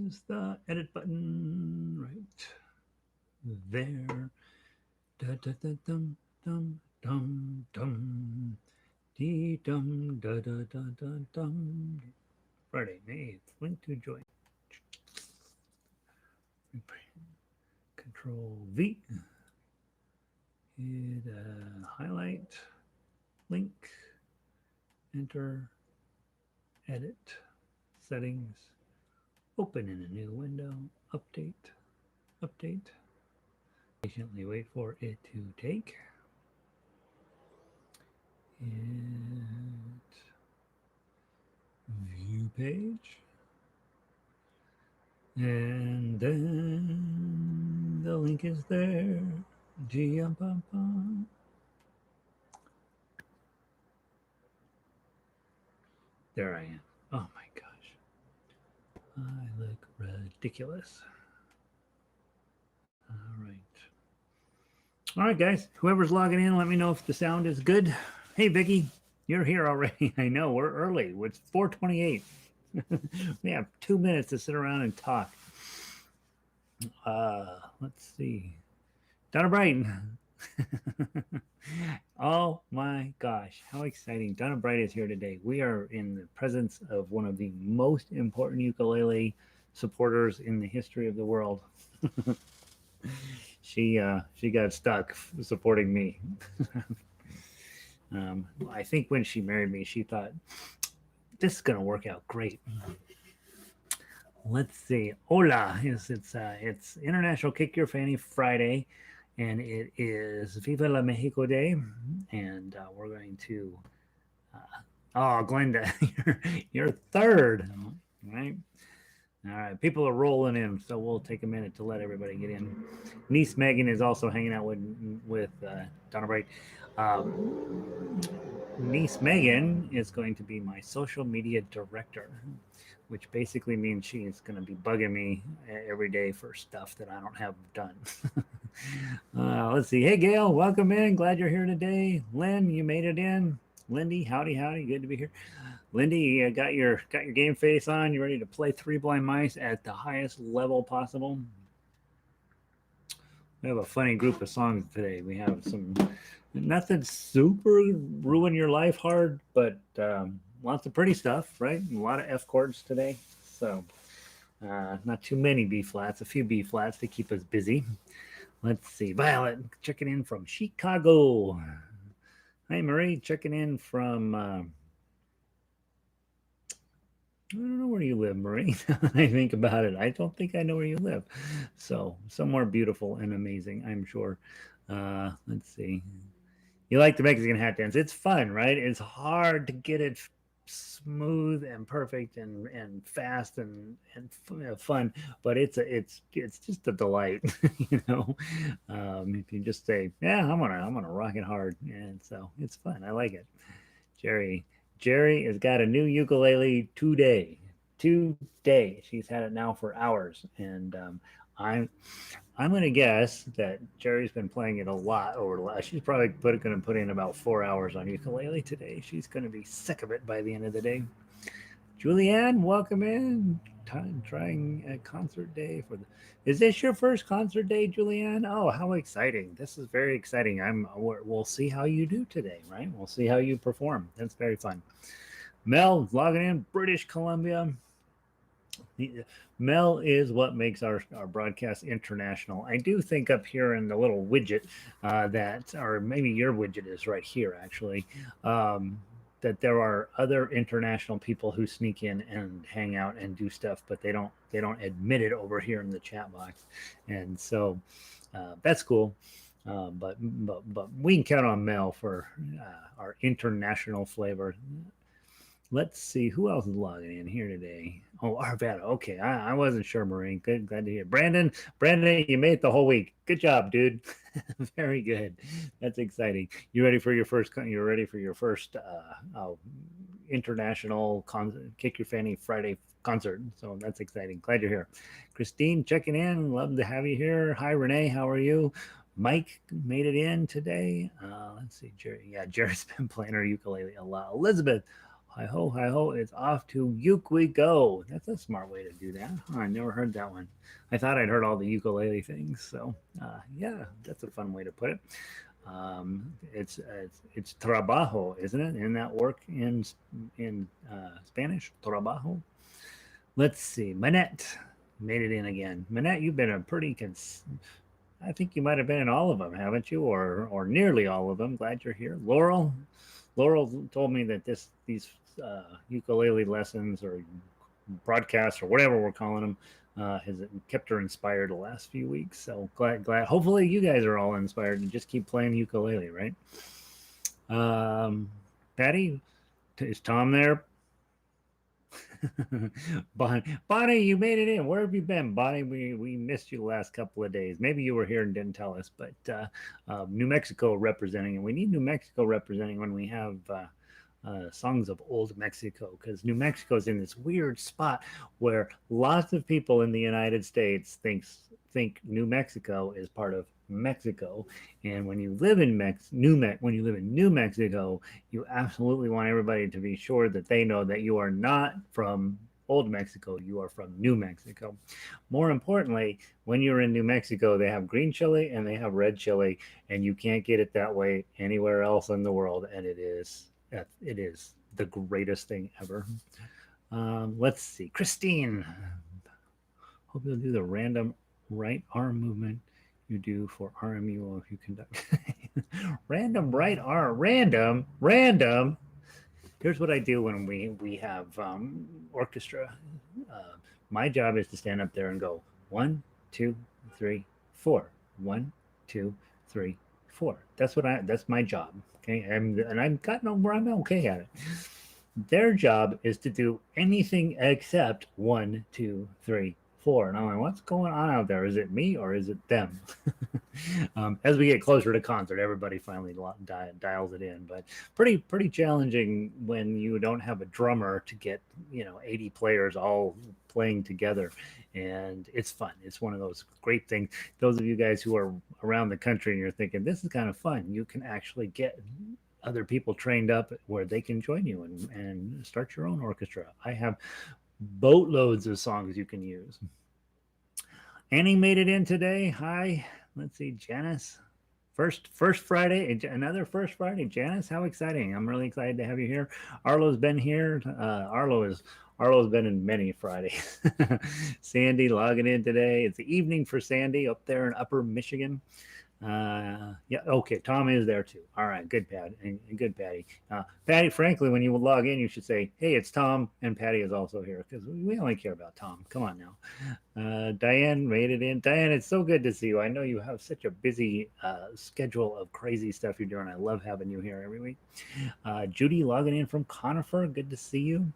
is the edit button right there. Da da da dum dum dum dum. Dee dum da da da da dum. Friday, May 8th. Link to join. Control V. Hit highlight. Link. Enter. Edit. Settings. Open in a new window. Update. Update. Patiently wait for it to take. And view page. And then the link is there. There I am. Oh my gosh. I look ridiculous. All right. All right, guys. Whoever's logging in, let me know if the sound is good. Hey, Vicky, you're here already. I know we're early. It's 4:28. We have 2 minutes to sit around and talk. Let's see. Donna Brighton. Oh my gosh, how exciting. Donna Bright is here today. We are in the presence of one of the most important ukulele supporters in the history of the world. She got stuck supporting me. I think when she married me, she thought this is gonna work out great. Let's see. Hola, it's International Kick Your Fanny Friday, and it is Viva la Mexico Day, and we're going to. Oh, Glenda, you're third, right? All right, people are rolling in, so we'll take a minute to let everybody get in. Niece Megan is also hanging out with Donna Bright. Niece Megan is going to be my social media director, which basically means she's going to be bugging me every day for stuff that I don't have done. Let's see. Hey, Gail, welcome in. Glad you're here today. Lynn, you made it in. Lindy, howdy, howdy. Good to be here. Lindy, you got your game face on. You ready to play Three Blind Mice at the highest level possible? We have a funny group of songs today. We have some nothing super ruin your life hard, but lots of pretty stuff, right? A lot of F chords today. So not too many B flats, a few B flats to keep us busy. Let's see. Violet checking in from Chicago. Hi, Marie, checking in from. I don't know where you live, Marie. I think about it. I don't think I know where you live. So somewhere beautiful and amazing, I'm sure. Let's see. You like the Mexican hat dance? It's fun, right? It's hard to get it smooth and perfect and fast and fun, but it's just a delight, you know. If you just say, yeah, I'm gonna rock it hard, and so it's fun. I like it. Jerry Jerry has got a new ukulele today. Today, she's had it now for hours, and I'm I'm gonna guess that Jerry's been playing it a lot over the last. She's probably going to put in about 4 hours on ukulele today. She's going to be sick of it by the end of the day. Julianne, welcome in. Trying a concert day for the. Is this your first concert day, Julianne? Oh, how exciting! This is very exciting. We'll see how you do today, right? We'll see how you perform. That's very fun. Mel logging in, British Columbia. Mel is what makes our broadcast international. I do think up here in the little widget or maybe your widget is right here actually, that there are other international people who sneak in and hang out and do stuff, but they don't admit it over here in the chat box, and so that's cool. But we can count on Mel for our international flavor. Let's see who else is logging in here today. Oh, Arvada. Okay, I wasn't sure, Marine. Good, glad to hear. Brandon, you made it the whole week. Good job, dude. Very good. That's exciting. You ready for your first? You're ready for your first international Kick Your Fanny Friday concert. So that's exciting. Glad you're here. Christine, checking in. Love to have you here. Hi, Renee. How are you? Mike made it in today. Let's see, Jerry. Yeah, Jerry's been playing her ukulele a lot. Elizabeth. Hi ho, it's off to uke we go. That's a smart way to do that. Huh, I never heard that one. I thought I'd heard all the ukulele things. So, yeah, that's a fun way to put it. It's trabajo, isn't it? Isn't that work in Spanish? Trabajo. Let's see. Manette made it in again. Manette, you've been a pretty I think you might have been in all of them, haven't you? Or nearly all of them. Glad you're here. Laurel told me that these ukulele lessons or broadcasts or whatever we're calling them has kept her inspired the last few weeks. So glad. Hopefully you guys are all inspired and just keep playing ukulele, right? Um, Patty, is Tom there? Bonnie, you made it in. Where have you been, Bonnie? We missed you the last couple of days. Maybe you were here and didn't tell us, but New Mexico representing, and we need New Mexico representing when we have songs of old Mexico, because New Mexico is in this weird spot where lots of people in the United States think New Mexico is part of Mexico, and when you live in when you live in New Mexico, you absolutely want everybody to be sure that they know that you are not from old Mexico, you are from New Mexico. More importantly, when you're in New Mexico, they have green chili and they have red chili, and you can't get it that way anywhere else in the world, and it is the greatest thing ever. Let's see. Christine, hope you'll do the random right arm movement you do for RMU if you conduct. Random right arm. Random. Here's what I do when we have orchestra. Uh, my job is to stand up there and go 1, 2, 3, 4. 1, 2, 3, 4. That's my job. Okay, and I've gotten where I'm okay at it. Their job is to do anything except 1, 2, 3, 4. And I'm like, what's going on out there? Is it me or is it them? As we get closer to concert, everybody finally dials it in. But pretty challenging when you don't have a drummer to get 80 players all playing together, and it's fun. It's one of those great things. Those of you guys who are around the country and you're thinking this is kind of fun, you can actually get other people trained up where they can join you and start your own orchestra. I have boatloads of songs you can use. Annie made it in today. Hi. Let's see, Janice. First Friday, another first Friday. Janice, how exciting. I'm really excited to have you here. Arlo's been here. Arlo's been in many Fridays. Sandy logging in today. It's the evening for Sandy up there in Upper Michigan. Yeah, okay. Tom is there too. All right, good, Pat, and good, Patty. Patty, frankly, when you log in, you should say, "Hey, it's Tom," and Patty is also here because we only care about Tom. Come on now. Diane made it in. Diane, it's so good to see you. I know you have such a busy schedule of crazy stuff you're doing. I love having you here every week. Judy logging in from Conifer. Good to see you.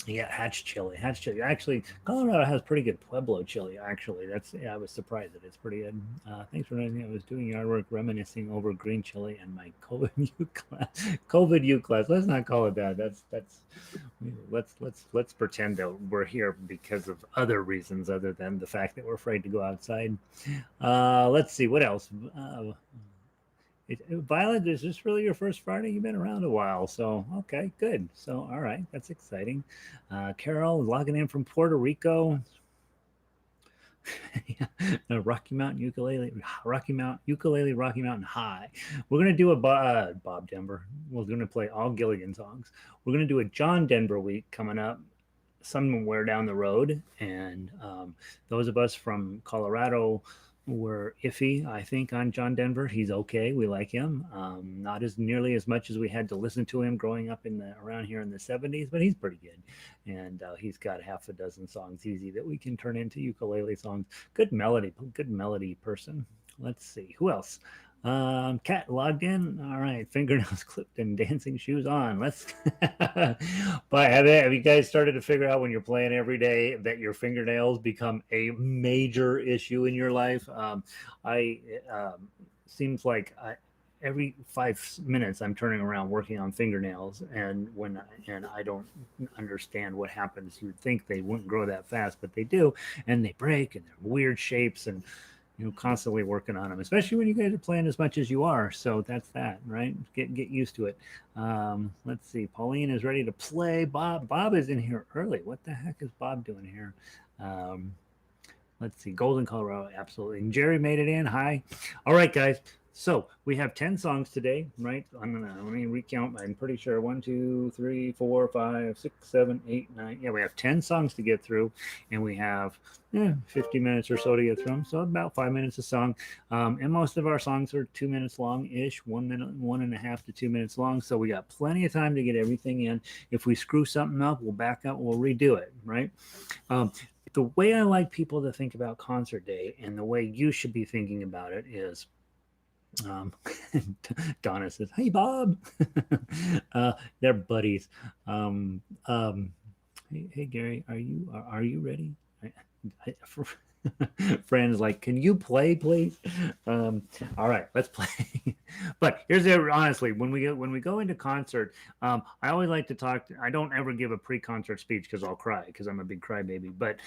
Yeah, hatch chili. Hatch chili. Actually, Colorado has pretty good Pueblo chili. Actually, I was surprised that it's pretty good. Thanks for noticing. I was doing yard work, reminiscing over green chili and my COVID U class. COVID U class. Let's not call it that. That's. Let's pretend that we're here because of other reasons other than the fact that we're afraid to go outside. Let's see what else. Violet, is this really your first Friday? You've been around a while, so okay, good. So, all right, that's exciting. Carol logging in from Puerto Rico. Rocky Mountain Ukulele, Rocky Mountain High. We're gonna do a Bob Denver. We're gonna play all Gilligan songs. We're gonna do a John Denver week coming up somewhere down the road, and those of us from Colorado were iffy, I think, on John Denver. He's okay. We like him. Not as nearly as much as we had to listen to him growing up around here in the 70s, but he's pretty good. And he's got half a dozen songs easy that we can turn into ukulele songs. Good melody person. Let's see. Who else? Cat logged in. All right, fingernails clipped and dancing shoes on. Let's. But have you guys started to figure out when you're playing every day that your fingernails become a major issue in your life? I seems like every 5 minutes I'm turning around working on fingernails, and I don't understand what happens. You'd think they wouldn't grow that fast, but they do, and they break, and they're weird shapes, and constantly working on them, especially when you guys are playing as much as you are. So that's that, right? Get used to it. Let's see. Pauline is ready to play. Bob is in here early. What the heck is Bob doing here? Um, let's see. Golden, Colorado, absolutely. And Jerry made it in. Hi. All right, guys. So we have 10 songs today, right? Let me recount. I'm pretty sure 1, 2, 3, 4, 5, 6, 7, 8, 9. Yeah, we have 10 songs to get through, and we have 50 minutes or so to get through them. So about 5 minutes a song. And most of our songs are 2 minutes long ish, 1 minute, 1.5 to 2 minutes long. So we got plenty of time to get everything in. If we screw something up, we'll back up, we'll redo it, right? The way I like people to think about concert day and the way you should be thinking about it is um, Donna says, "Hey, Bob." They're buddies. Um, um, hey, Gary, are you ready? I, Friends like, can you play, please? All right, let's play. But here's the honestly, when we go into concert, I always like to talk. I don't ever give a pre-concert speech because I'll cry because I'm a big crybaby. But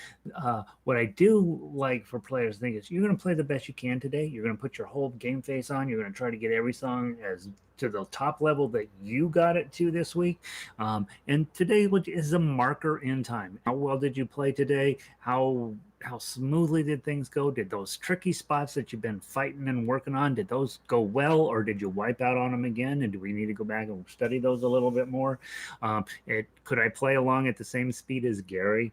what I do like for players to think is you're going to play the best you can today. You're going to put your whole game face on. You're going to try to get every song as to the top level that you got it to this week. And today is a marker in time. How well did you play today? How smoothly did things go? Did those tricky spots that you've been fighting and working on, did those go well, or did you wipe out on them again? And do we need to go back and study those a little bit more? Could I play along at the same speed as Gary?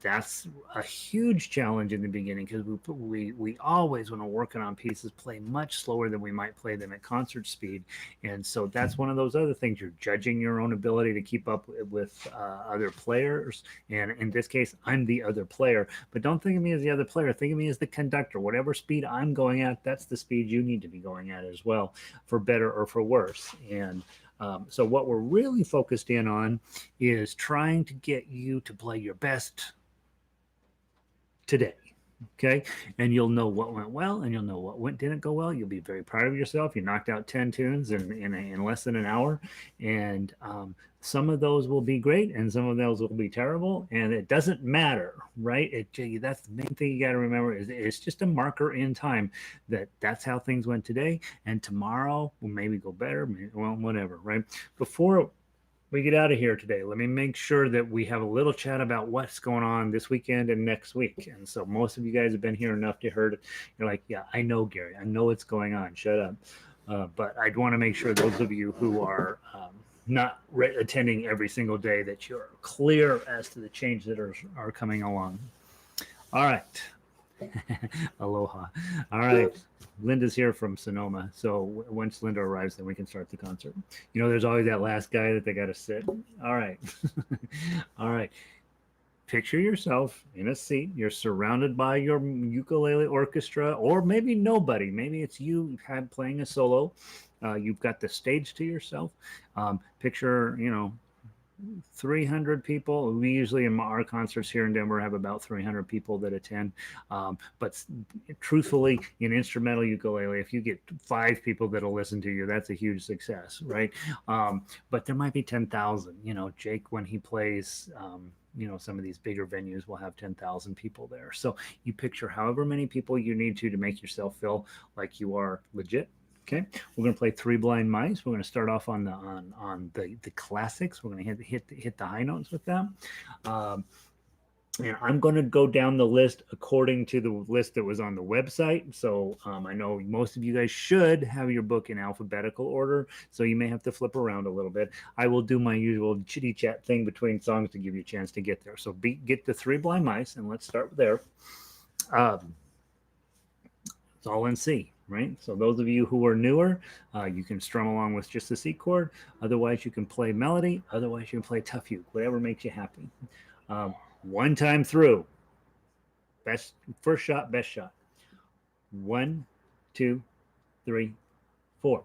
That's a huge challenge in the beginning because we always, when we're working on pieces, play much slower than we might play them at concert speed. And so that's one of those other things. You're judging your own ability to keep up with other players. And in this case, I'm the other player. But don't think of me as the other player. Think of me as the conductor. Whatever speed I'm going at, that's the speed you need to be going at as well, for better or for worse. And so what we're really focused in on is trying to get you to play your best today. Okay. And you'll know what went well and you'll know what didn't go well. You'll be very proud of yourself. You knocked out 10 tunes in less than an hour. And some of those will be great and some of those will be terrible. And it doesn't matter, right? That's the main thing you got to remember is it's just a marker in time that's how things went today. And tomorrow will maybe go better. Well, whatever, right? Before we get out of here today, let me make sure that we have a little chat about what's going on this weekend and next week. And so most of you guys have been here enough to hear it. You're like, yeah, I know, Gary. I know what's going on. Shut up. But I'd want to make sure those of you who are not attending every single day that you're clear as to the changes that are coming along. All right. Aloha. All right. Linda's here from Sonoma. So once Linda arrives, then we can start the concert. There's always that last guy that they got to sit. All right. All right. Picture yourself in a seat. You're surrounded by your ukulele orchestra, or maybe nobody. Maybe it's you playing a solo. You've got the stage to yourself. Picture, 300 people. We usually in our concerts here in Denver have about 300 people that attend. But truthfully, in instrumental ukulele, if you get 5 people that'll listen to you, that's a huge success, right? But there might be 10,000. Jake, when he plays, some of these bigger venues will have 10,000 people there. So you picture however many people you need to make yourself feel like you are legit. Okay, we're going to play Three Blind Mice. We're going to start off on the classics. We're going to hit the high notes with them. And I'm going to go down the list according to the list that was on the website. So I know most of you guys should have your book in alphabetical order. So you may have to flip around a little bit. I will do my usual chitty chat thing between songs to give you a chance to get there. So get the Three Blind Mice, and let's start there. It's all in C. Right? So those of you who are newer, you can strum along with just the C chord. Otherwise, you can play melody. Otherwise, you can play tough uke, whatever makes you happy. One time through. First shot, best shot. 1, 2, 3, 4.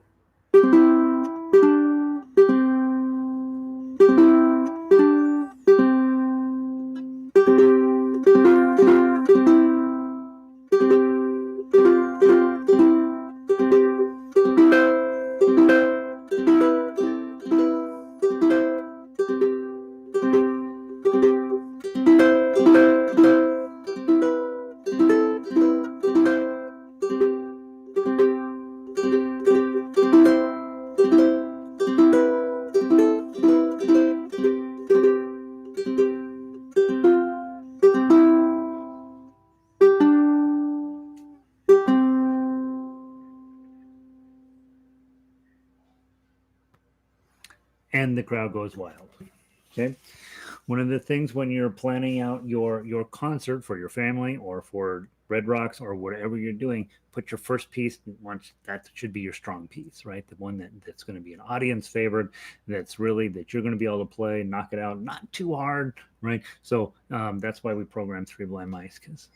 and the crowd goes wild. Okay. One of the things when you're planning out your concert for your family or for Red Rocks or whatever you're doing, put your first piece once that should be your strong piece, right? The one that's going to be an audience favorite, that's really that you're going to be able to play, knock it out, not too hard, right? So that's why we program Three Blind Mice because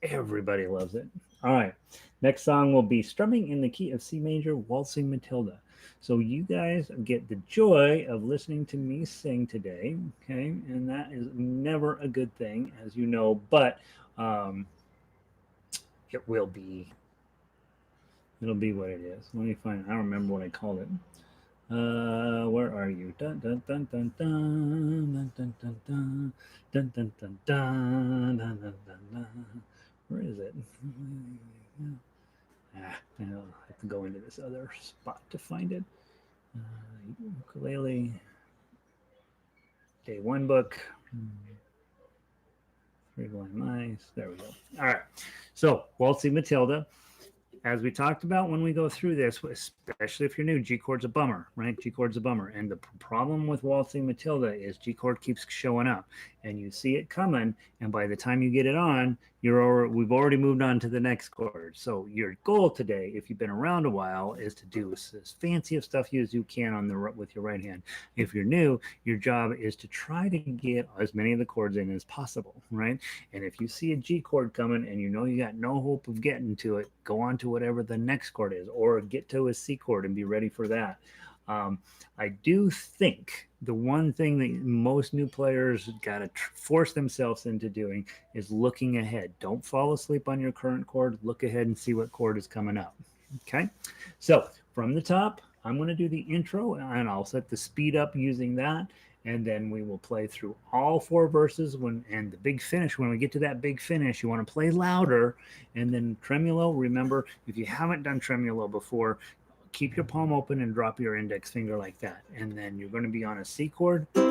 everybody loves it. All right. Next song will be Strumming in the Key of C Major, Waltzing Matilda. So you guys get the joy of listening to me sing today, okay? And that is never a good thing, as you know, but um, it will be. It'll be what it is. Let me find. I don't remember what I called it. Where are you? Dun dun dun dun dun dun dun dun dun dun dun dun dun dun dun dun. Where is it? I'll have to go into this other spot to find it. Ukulele, day one book, Three Blind Mice. There we go. All right. So, Waltzing Matilda. As we talked about when we go through this, especially if you're new, G chord's a bummer, right? G chord's a bummer. And the problem with Waltzing Matilda is G chord keeps showing up and you see it coming. And by the time you get it on, we've already moved on to the next chord. So your goal today, if you've been around a while, is to do as fancy of stuff as you can with your right hand. If you're new, your job is to try to get as many of the chords in as possible, right? And if you see a G chord coming and you know you got no hope of getting to it, go on to whatever the next chord is, or get to a C chord and be ready for that. I do think the one thing that most new players got to force themselves into doing is looking ahead. Don't fall asleep on your current chord. Look ahead and see what chord is coming up. Okay. So from the top, I'm going to do the intro and I'll set the speed up using that. And then we will play through all four verses and the big finish. When we get to that big finish, you want to play louder. And then tremolo, remember, if you haven't done tremolo before, keep your palm open and drop your index finger like that. And then you're going to be on a C chord. See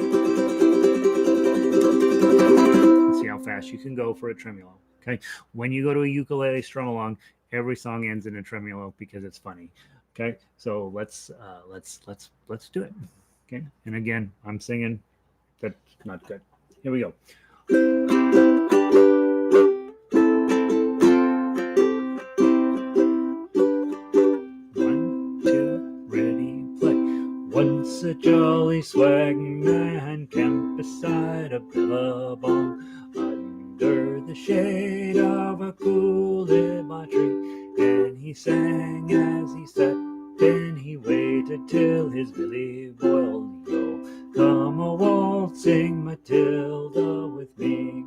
how fast you can go for a tremolo. Okay. When you go to a ukulele strum along, every song ends in a tremolo because it's funny. Okay. So let's do it. Okay. And again, I'm singing. That's not good. Here we go. Once a jolly swagman man camped beside a billabong under the shade of a coolibah tree, and he sang as he sat, and he waited till his billy boiled. Yo, come a waltzing Matilda with me,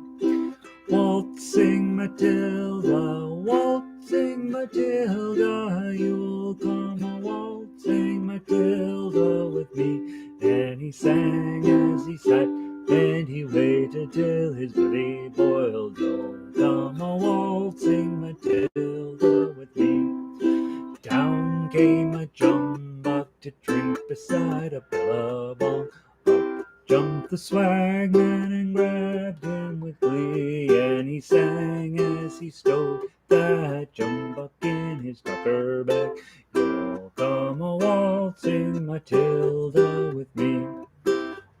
waltzing Matilda, waltzing Matilda, you'll come a waltzing Matilda with me. And he sang as he sat, and he waited till his belly boiled. Oh, come a waltzing Matilda with me. Down came a jumbuck to drink beside a billabong. Up jumped the swagman and grabbed him with glee, and he sang as he stowed that jumbuck in his tucker bag. You'll come a waltzing Matilda with me,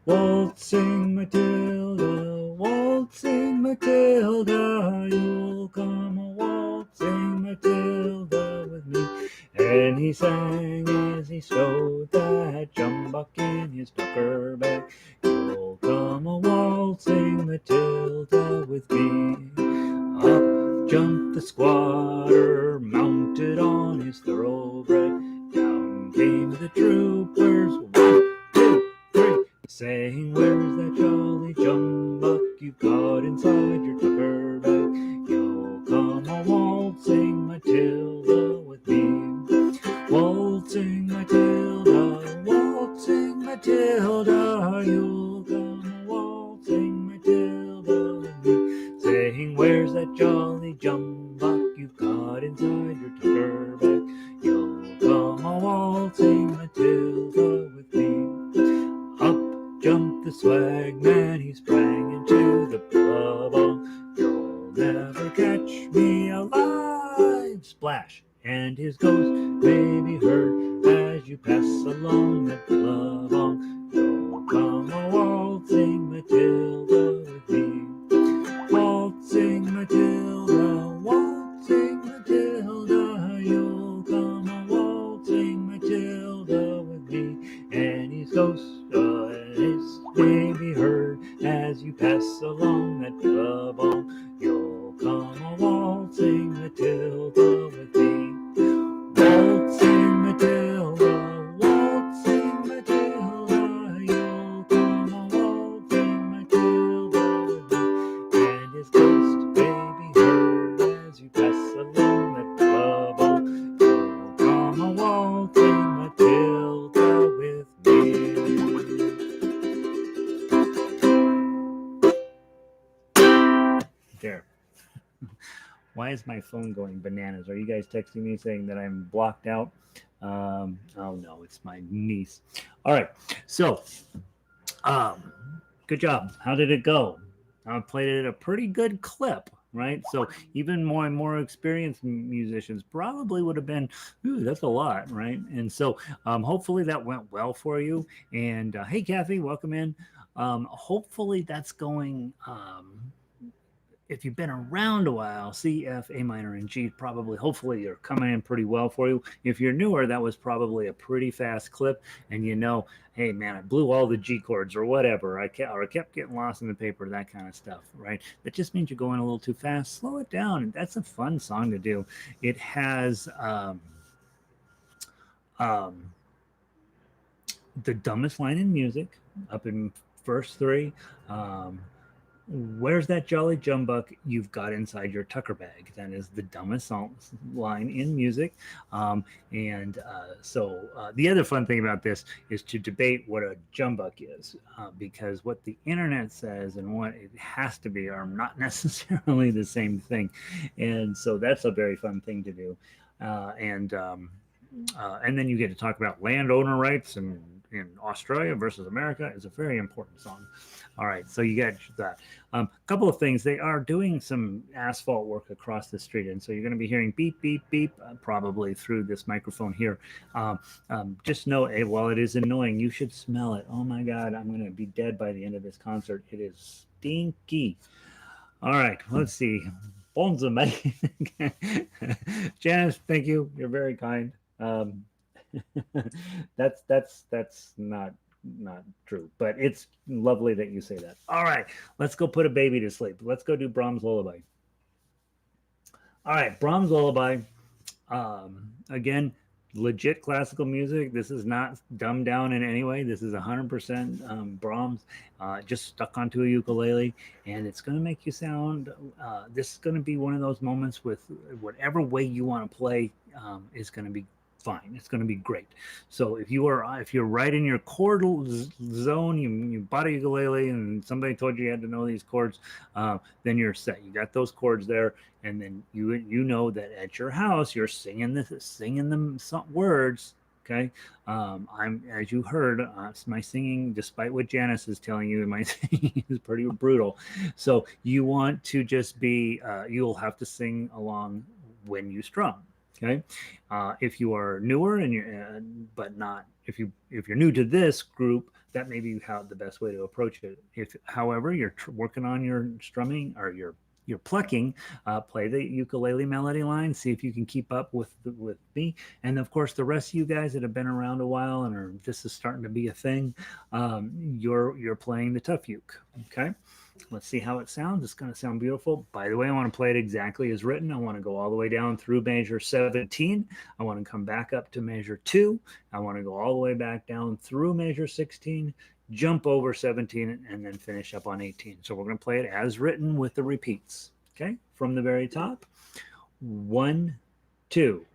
waltzing Matilda, waltzing Matilda, you'll come a waltzing Matilda with me. And he sang as he stowed that jumbuck in his tucker bag. You'll come a waltzing Matilda with me. Up jumped the squatter, mounted on his thoroughbred. Down came the troopers, 1, 2, 3, saying, where's that jolly jumbuck you've got inside your tucker bag? You'll come a waltzing Matilda with me, waltzing Matilda, waltzing Matilda, you'll come a waltzing Matilda with me, saying, where's that jolly jumbuck you've got inside your tucker bag? You'll come a waltzing Matilda with me. Up jumped the swagman, he sprang into the billabong. You'll never catch me alive, splash, and his ghost may be heard as you pass along the billabong. ghost, his baby heard as you pass along that bubble. You'll come a waltzing Matilda with me. Waltzing Matilda, waltzing Matilda, you'll come a waltzing Matilda with me. And his ghost baby heard as you pass along that bubble. You'll come a waltzing Matilda with me. There. Why is my phone going bananas? Are you guys texting me saying that I'm blocked out? Oh no, it's my niece. All right, so um, good job. How did it go? I played it at a pretty good clip, right? So even more experienced musicians probably would have been, ooh, that's a lot, right? And so hopefully that went well for you. And hey, Kathy, welcome in. Hopefully that's going. If you've been around a while, C, F, A minor, and G probably, hopefully, are coming in pretty well for you. If you're newer, that was probably a pretty fast clip, and you know, hey man, I blew all the G chords or whatever. I kept getting lost in the paper, that kind of stuff, right? That just means you're going a little too fast. Slow it down. That's a fun song to do. It has um, the dumbest line in music up in verse 3. Where's that jolly jumbuck you've got inside your tucker bag? That is the dumbest line in music. The other fun thing about this is to debate what a jumbuck is, because what the internet says and what it has to be are not necessarily the same thing. And so that's a very fun thing to do. And then you get to talk about landowner rights and in Australia versus America is a very important song. All right, so you got that. A couple of things. They are doing some asphalt work across the street, and so you're going to be hearing beep, beep, beep, probably through this microphone here. Just know, while it is annoying, you should smell it. Oh my God, I'm going to be dead by the end of this concert. It is stinky. All right, let's see. Bones of May. Janice, thank you. You're very kind. That's not true, but it's lovely that you say that. All right, let's go put a baby to sleep. Let's go do Brahms Lullaby. All right, Brahms Lullaby. Again, legit classical music. This is not dumbed down in any way. This is 100% Brahms, just stuck onto a ukulele, and it's going to make you sound. This is going to be one of those moments with whatever way you want to play is going to be fine. It's going to be great. So if you're right in your chord zone, you bought a ukulele and somebody told you had to know these chords, then you're set. You got those chords there, and then you know that at your house you're singing them some words. Okay, I'm, as you heard, my singing, despite what Janice is telling you, my singing is pretty brutal. So you want to just be, you'll have to sing along when you strum. Okay, if you are newer and but not if you're new to this group, that may be how the best way to approach it. If, however, you're working on your strumming or your plucking, play the ukulele melody line. See if you can keep up with me, and of course, the rest of you guys that have been around a while and this is starting to be a thing. You're playing the tough uke. Okay. Let's see how it sounds. It's going to sound beautiful. By the way, I want to play it exactly as written. I want to go all the way down through measure 17. I want to come back up to measure 2. I want to go all the way back down through measure 16, jump over 17, and then finish up on 18. So we're going to play it as written with the repeats. Okay, from the very top. 1, 2.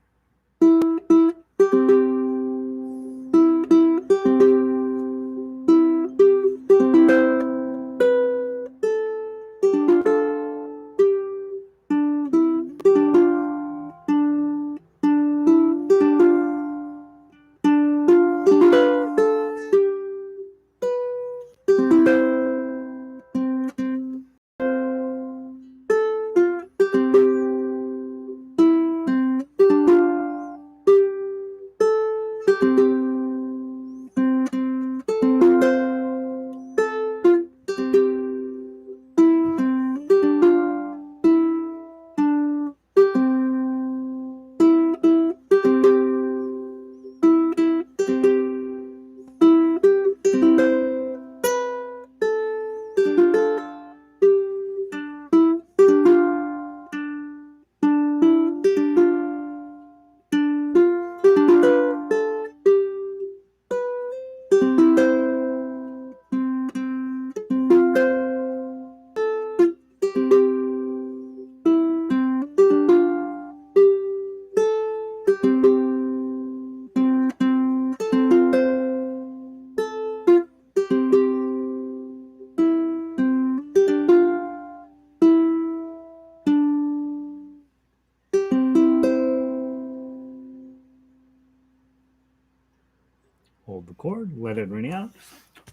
hold the chord, let it ring out.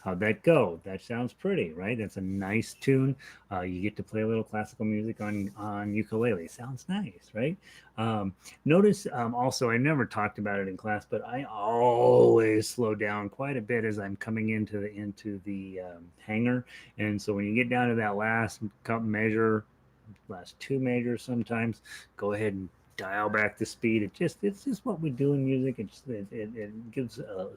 How'd that go? That sounds pretty, right? That's a nice tune. You get to play a little classical music on ukulele. Sounds nice, right? Um, Notice also, I never talked about it in class, but I always slow down quite a bit as I'm coming into the hanger. And so when you get down to that last measure, last two measures, sometimes go ahead and dial back the speed. It's just what we do in music. It gives a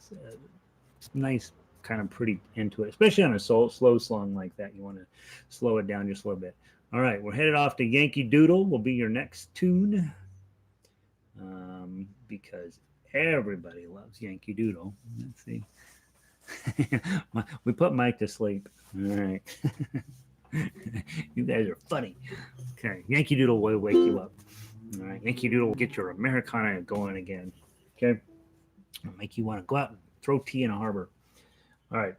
nice kind of pretty into it, especially on a slow song like that. You want to slow it down just a little bit. All right, we're headed off to Yankee Doodle. Will be your next tune because everybody loves Yankee Doodle. Let's see. We put Mike to sleep. All right. You guys are funny. Okay, Yankee Doodle will wake you up. All right, Yankee Doodle will get your Americana going again. Okay, it'll make you want to go out and throw tea in a harbor. All right.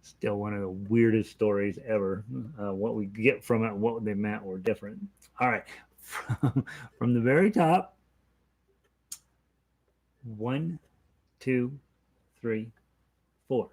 Still one of the weirdest stories ever. What we get from it and what they meant were different. All right. From the very top, one, two, three, four.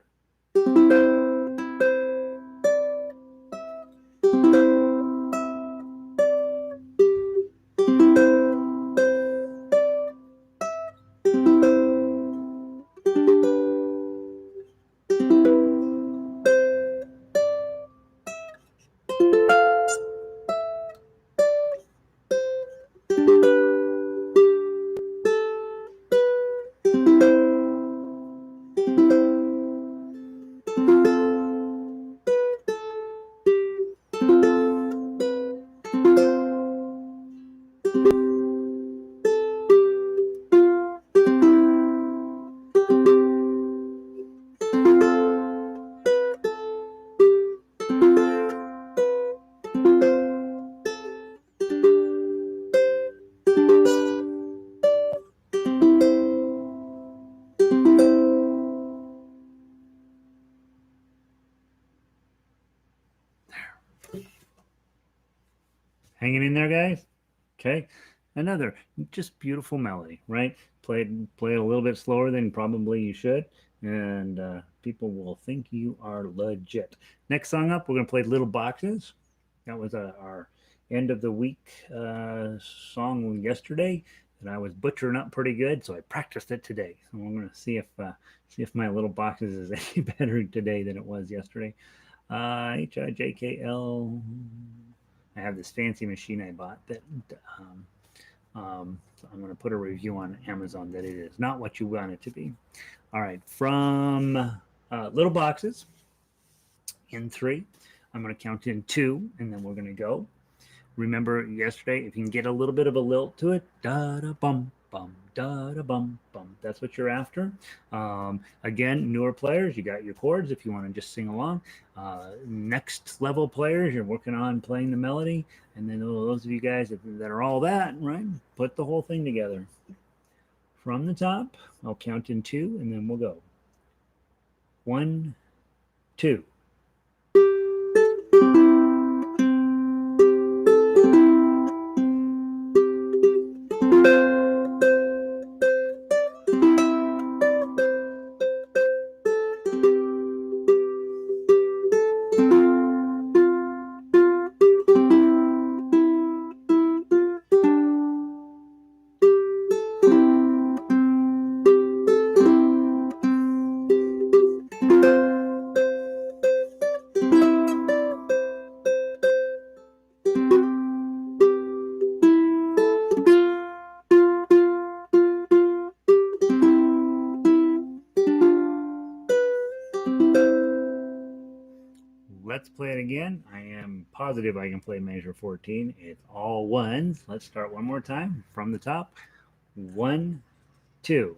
Hanging in there, guys? Okay. Another just beautiful melody, right? Play it a little bit slower than probably you should, and people will think you are legit. Next song up, we're gonna play Little Boxes. That was our end of the week song yesterday that I was butchering up pretty good, so I practiced it today. So I'm gonna see if my Little Boxes is any better today than it was yesterday. HIJKL. I have this fancy machine I bought that so I'm going to put a review on Amazon that it is not what you want it to be. All right, from Little Boxes in three. I'm going to count in two, and then we're going to go. Remember yesterday, if you can get a little bit of a lilt to it, da da bum bum da da bum bum. That's what you're after. Again, newer players, you got your chords if you want to just sing along. Next level players, you're working on playing the melody, and then those of you guys that are all that, right, put the whole thing together. From the top, I'll count in two, and then we'll go. 1, 2. Let's play it again. I am positive I can play measure 14. It's all ones. Let's start one more time from the top. 1, 2.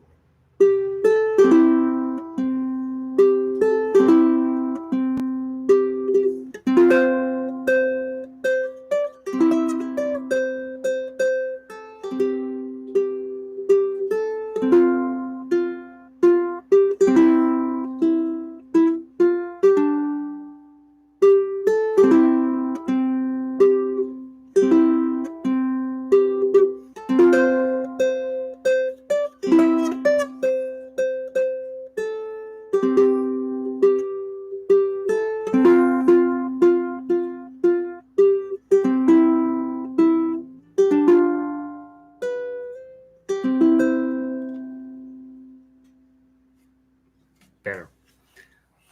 there.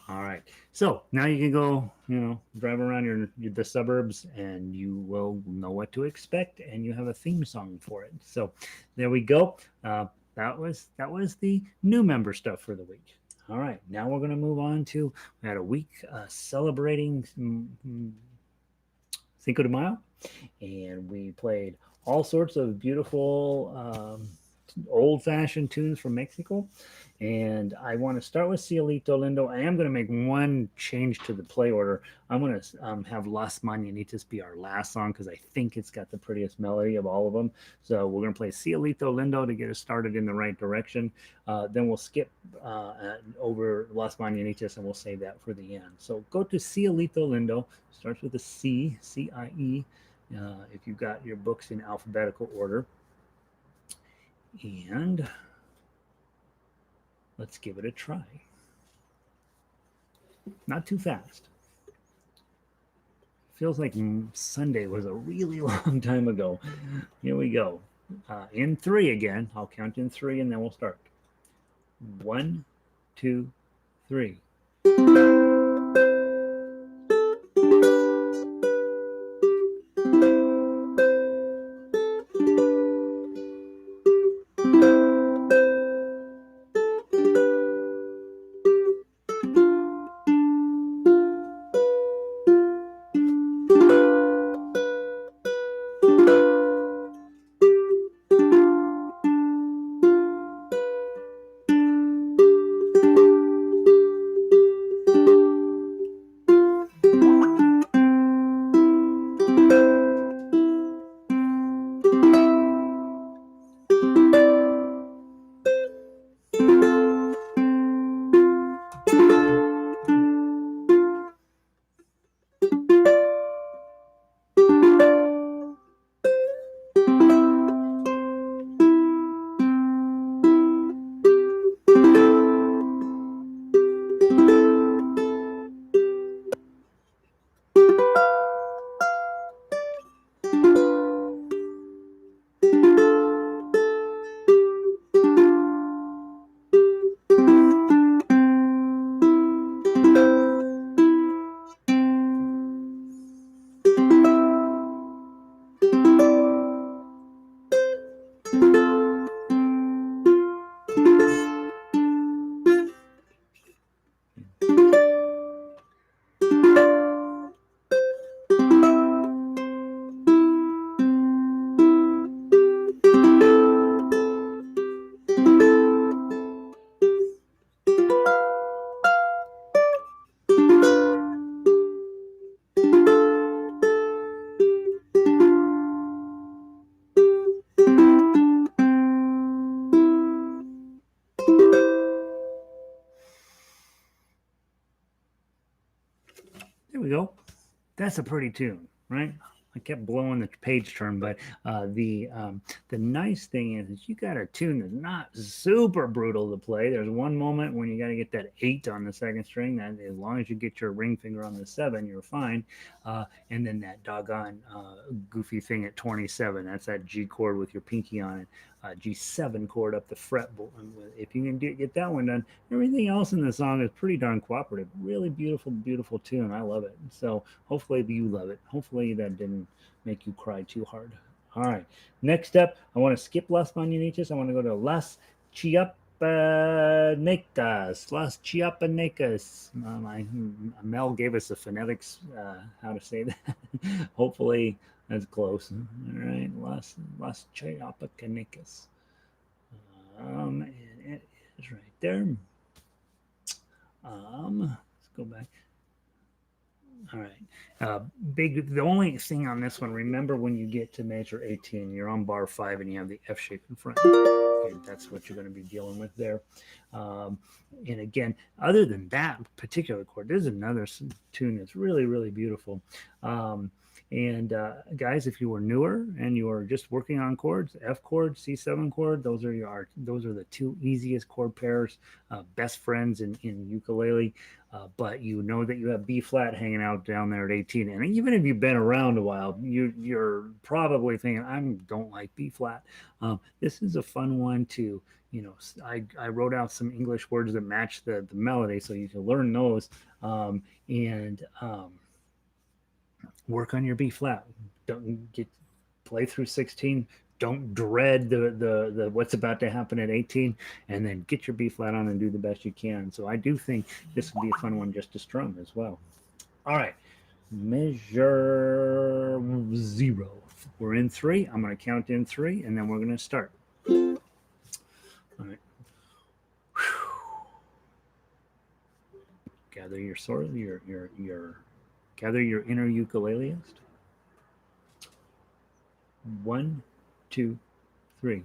All right. So now you can go, drive around the suburbs, and you will know what to expect, and you have a theme song for it. So there we go. That was the new member stuff for the week. All right. Now we're going to move on to we had a week celebrating Cinco de Mayo, and we played all sorts of beautiful old-fashioned tunes from Mexico. And I want to start with Cielito Lindo. I am going to make one change to the play order. I'm going to have Las Mañanitas be our last song because I think it's got the prettiest melody of all of them. So we're going to play Cielito Lindo to get us started in the right direction. Then we'll skip over Las Mañanitas and we'll save that for the end. So go to Cielito Lindo. Starts with a C, C-I-E, if you've got your books in alphabetical order. And let's give it a try. Not too fast. Feels like Sunday was a really long time ago. Here we go. In 3 again. I'll count in 3 and then we'll start. 1, 2, 3. There we go. That's a pretty tune, right? I kept blowing the page turn, but the nice thing is you got a tune that's not super brutal to play. There's one moment when you got to get that 8 on the second string. That as long as you get your ring finger on the 7, you're fine. And then that doggone goofy thing at 27. That's that G chord with your pinky on it. G7 chord up the fretboard. If you can get that one done, everything else in the song is pretty darn cooperative. Really beautiful, beautiful tune. I love it. So hopefully you love it. Hopefully that didn't make you cry too hard. All right. Next up, I want to skip Las Mañanitas. I want to go to Las Chiapanecas. Las Chiapanecas. Mel gave us the phonetics, how to say that. Hopefully that's close. All right. Las Chiapanecas. And it is right there. Let's go back. All right. The only thing on this one, remember when you get to measure 18, you're on bar 5 and you have the F shape in front. Okay, that's what you're going to be dealing with there. And again, other than that particular chord, there's another tune that's really, really beautiful. And guys, if you were newer and you are just working on chords, F chord, C7 chord, those are the two easiest chord pairs, best friends in ukulele. But you know that you have B flat hanging out down there at 18, and even if you've been around a while, you're probably thinking, I don't like B flat. This is a fun one to, I wrote out some English words that match the melody, so you can learn those. And work on your B flat. Don't get play through 16. Don't dread the what's about to happen at 18, and then get your B flat on and do the best you can. So I do think this would be a fun one just to strum as well. All right, measure 0. We're in 3. I'm going to count in 3, and then we're going to start. All right. Gather your sword, gather your inner ukuleleist. 1, 2, 3.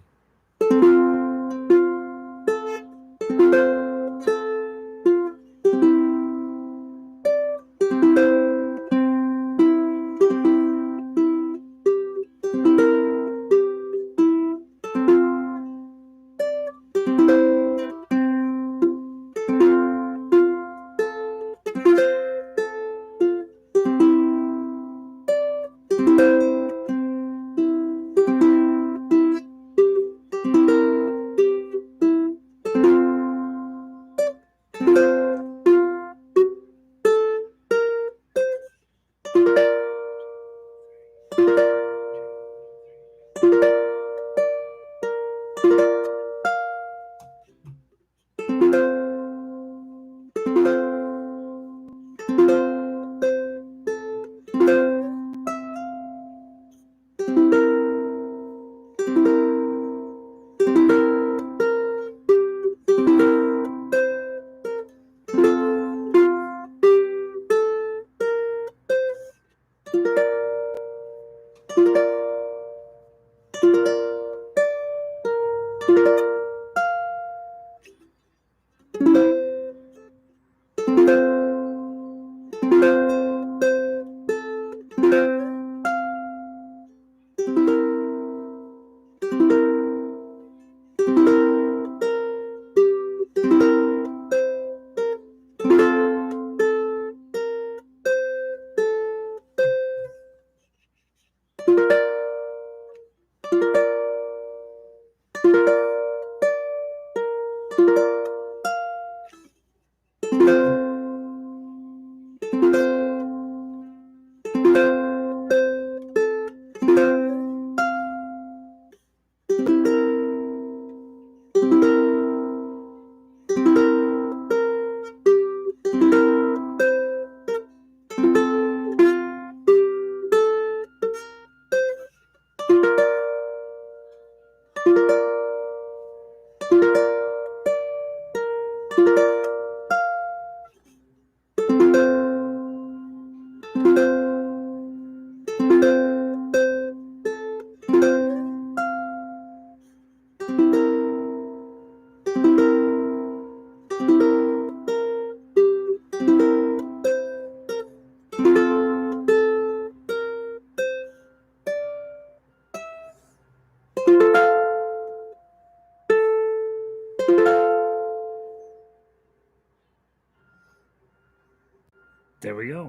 There we go.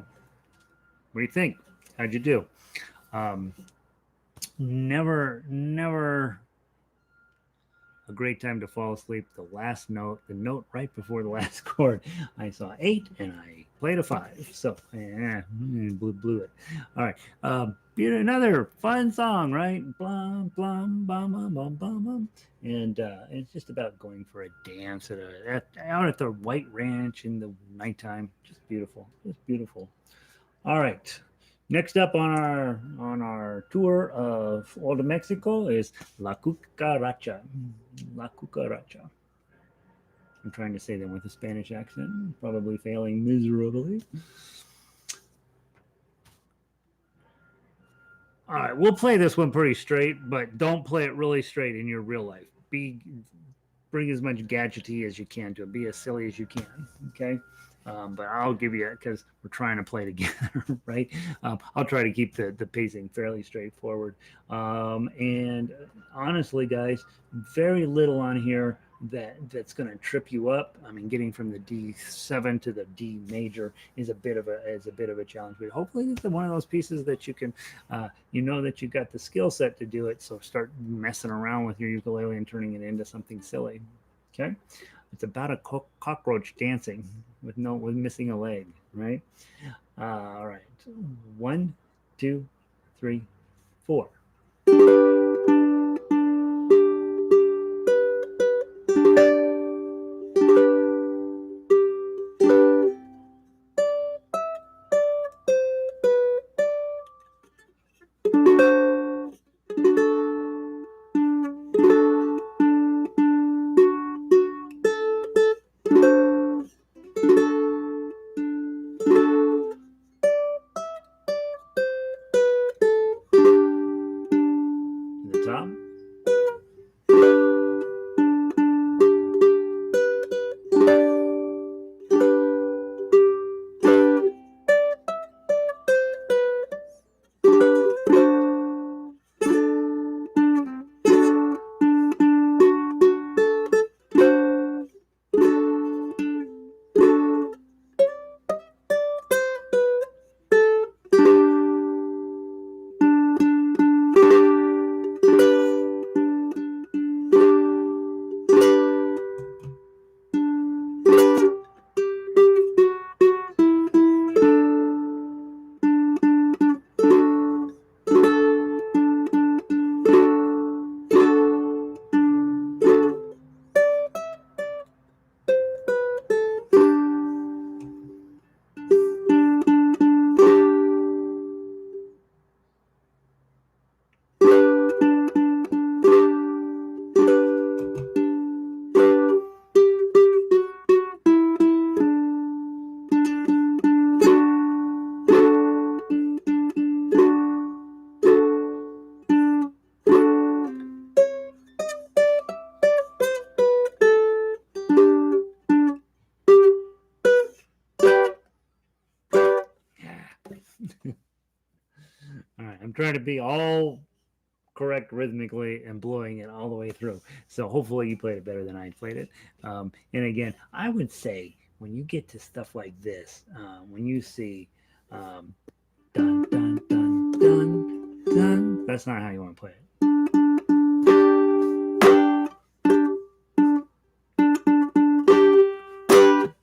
What do you think? How'd you do? Um, never a great time to fall asleep. The last note, the note right before the last chord, I saw 8 and I played a 5. So, blew it. All right. Another fun song, right? Blum, blum, bum, bum, bum, bum, bum. And it's just about going for a dance out at the White Ranch in the nighttime. Just beautiful. Just beautiful. All right. Next up on our tour of Old Mexico is La Cucaracha. La Cucaracha. I'm trying to say them with a Spanish accent, probably failing miserably. All right, we'll play this one pretty straight, but don't play it really straight in your real life. bring as much gadgety as you can to it. Be as silly as you can. Okay. But I'll give you because we're trying to play together, right? I'll try to keep the pacing fairly straightforward. And honestly, guys, very little on here that's going to trip you up. I mean, getting from the D7 to the D major is a bit of a challenge. But hopefully, this is one of those pieces that you can, you know, that you got the skill set to do it. So start messing around with your ukulele and turning it into something silly. Okay, it's about a cockroach dancing with missing a leg, right? All right, 1, 2, 3, 4. To the top. All right, I'm trying to be all correct rhythmically and blowing it all the way through. So hopefully you played it better than I played it. And again, I would say when you get to stuff like this, when you see um, dun dun dun dun dun, that's not how you want to play it.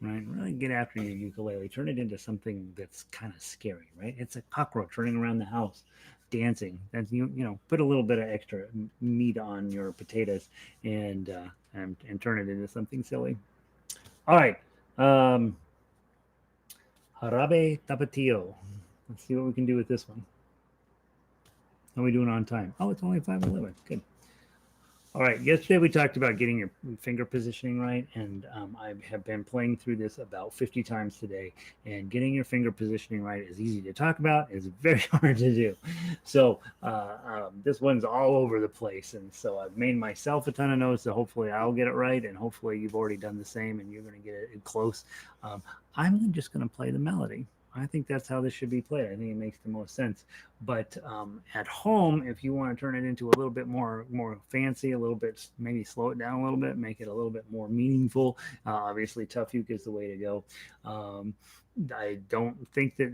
Right? Really get after your ukulele. Turn it into something that's kind of scary, right? It's a cockroach running around the house, dancing. And you know, put a little bit of extra meat on your potatoes and turn it into something silly. All right, Harabe Tapatio. Let's see what we can do with this one. How are we doing on time? Oh, it's only 5:11. Good. All right. Yesterday we talked about getting your finger positioning right, and I have been playing through this about 50 times today. And getting your finger positioning right is easy to talk about; it's very hard to do. So this one's all over the place, and so I've made myself a ton of notes. So hopefully I'll get it right, and hopefully you've already done the same, and you're going to get it close. I'm just going to play the melody. I think that's how this should be played. I think it makes the most sense. But at home, if you want to turn it into a little bit more fancy, a little bit, maybe slow it down a little bit, make it a little bit more meaningful. Obviously, Tough Uke is the way to go. I don't think that